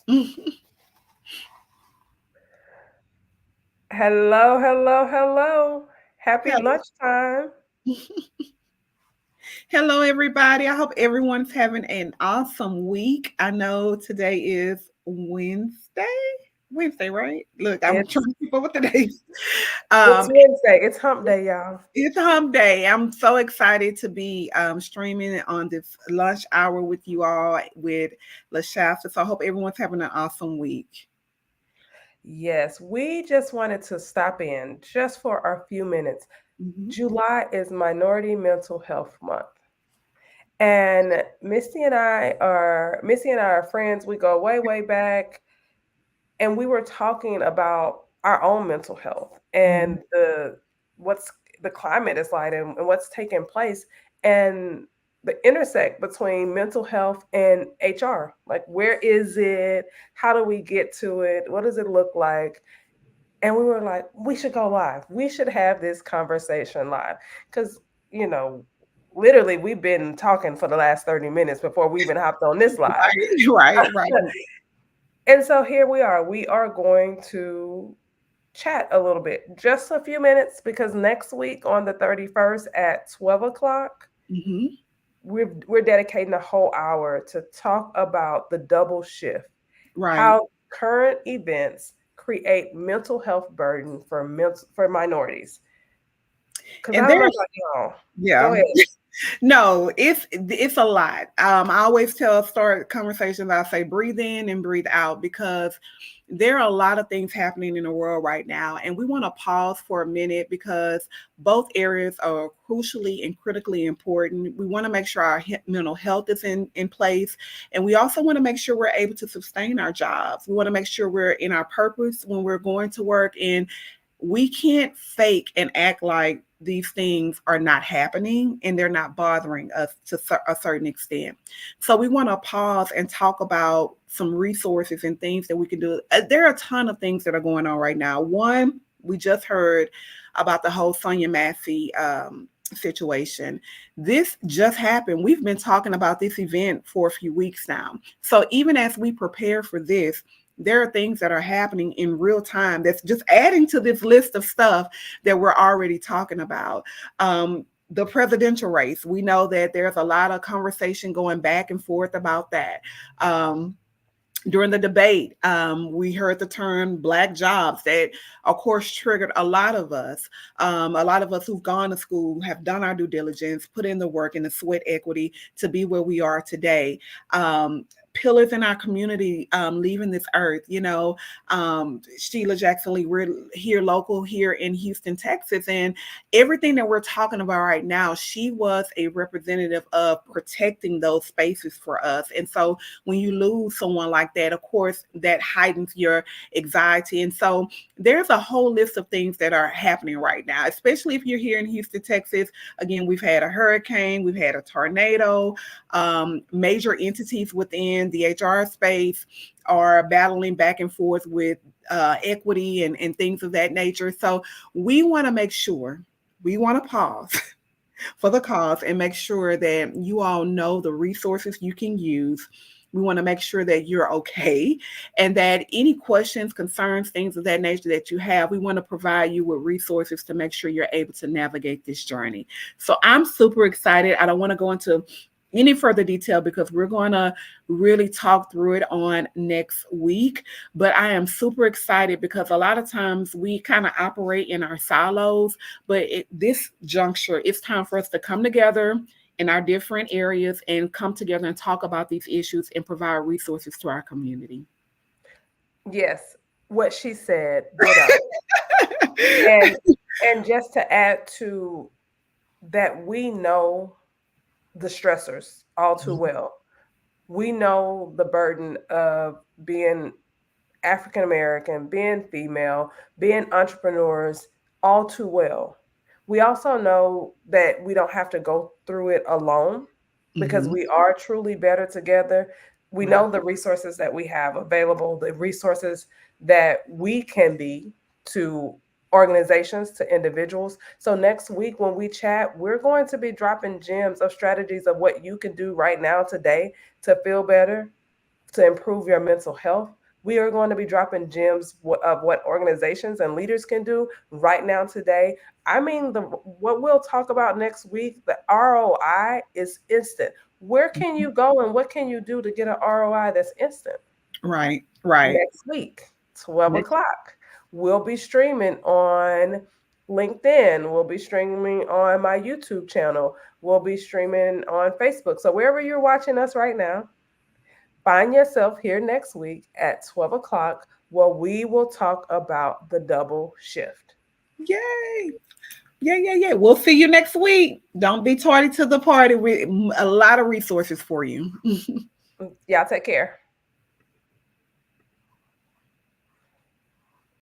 Hello, hello, hello. Happy Hello. lunchtime. Hello, everybody. I hope everyone's having an awesome week. I know today is Wednesday. Wednesday, right? Look, I'm It's trying to keep up with the days. it's Um, Wednesday. It's hump day, y'all. it's hump day. I'm so excited to be streaming on this lunch hour with you all with LaShasta. So I hope everyone's having an awesome week. Yes, we just wanted to stop in just for a few minutes. Mhm. July is Minority Mental Health Month. And Missy and I are friends. We go way, way back. And we were talking about our own mental health Mhm. and what's the climate is like and what's taking place and the intersect between mental health and HR. Like, where is it? How do we get to it? What does it look like? And we were like, we should go live. We should have this conversation live because, you know, literally we've been talking for the last 30 minutes before we even hopped on this live. Right, right, right. And so here we are. We are going to chat a little bit, just a few minutes, because next week on the 31st at 12 o'clock, Mhm. we're dedicating a whole hour to talk about the double shift, Right. how current events create mental health burden for minorities. Because And I don't know there's about y'all. Go yeah. ahead. No, it's a lot. I always start conversations. I say breathe in and breathe out because there are a lot of things happening in the world right now, and we want to pause for a minute because both areas are crucially and critically important. We want to make sure our mental health is in place, and we also want to make sure we're able to sustain our jobs. We want to make sure we're in our purpose when we're going to work, and we can't fake and act like these things are not happening and they're not bothering us to a certain extent. So we want to pause and talk about some resources and things that we can do. There are a ton of things that are going on right now. One, we just heard about the whole Sonia Massey situation. This just happened. We've been talking about this event for a few weeks now. So even as we prepare for this, there are things that are happening in real time that's just adding to this list of stuff that we're already talking about. The presidential race, we know that there's a lot of conversation going back and forth about that. During the debate, we heard the term black jobs that, of course, triggered a lot of us. A lot of us who've gone to school have done our due diligence, put in the work and the sweat equity to be where we are today. Pillars in our community leaving this earth, Sheila Jackson Lee, we're here local here in Houston, Texas, and everything that we're talking about right now, she was a representative of protecting those spaces for us. And so when you lose someone like that, of course, that heightens your anxiety. And so there's a whole list of things that are happening right now, especially if you're here in Houston, Texas. Again, we've had a hurricane, we've had a tornado, major entities within the HR space are battling back and forth with equity and things of that nature. So we want to make sure, we want to pause for the cause and make sure that you all know the resources you can use. We want to make sure that you're okay and that any questions, concerns, things of that nature that you have, we want to provide you with resources to make sure you're able to navigate this journey. So I'm super excited. I don't want to go into any further detail because we're going to really talk through it on next week. But I am super excited because a lot of times we kind of operate in our silos, but this juncture, it's time for us to come together in our different areas and come together and talk about these issues and provide resources to our community. Yes, what she said, ditto. And and just to add to that, we know the stressors all too well. We know the burden of being African American, being female, being entrepreneurs all too well. We also know that we don't have to go through it alone because Mhm. we are truly better together. We Right. know the resources that we have available, the resources that we can be to organizations, to individuals. So next week when we chat, we're going to be dropping gems of strategies of what you can do right now today to feel better, to improve your mental health. We are going to be dropping gems of what organizations and leaders can do right now today. I mean, what we'll talk about next week, the ROI is instant. Where can you go and what can you do to get an ROI that's instant? Right. Right. Next week, 12 o'clock. We'll be streaming on LinkedIn. We'll be streaming on my YouTube channel. We'll be streaming on Facebook. So wherever you're watching us right now, find yourself here next week at 12 o'clock where we will talk about the double shift. Yay. Yeah. We'll see you next week. Don't be tardy to the party. With a lot of resources for you. Y'all take care.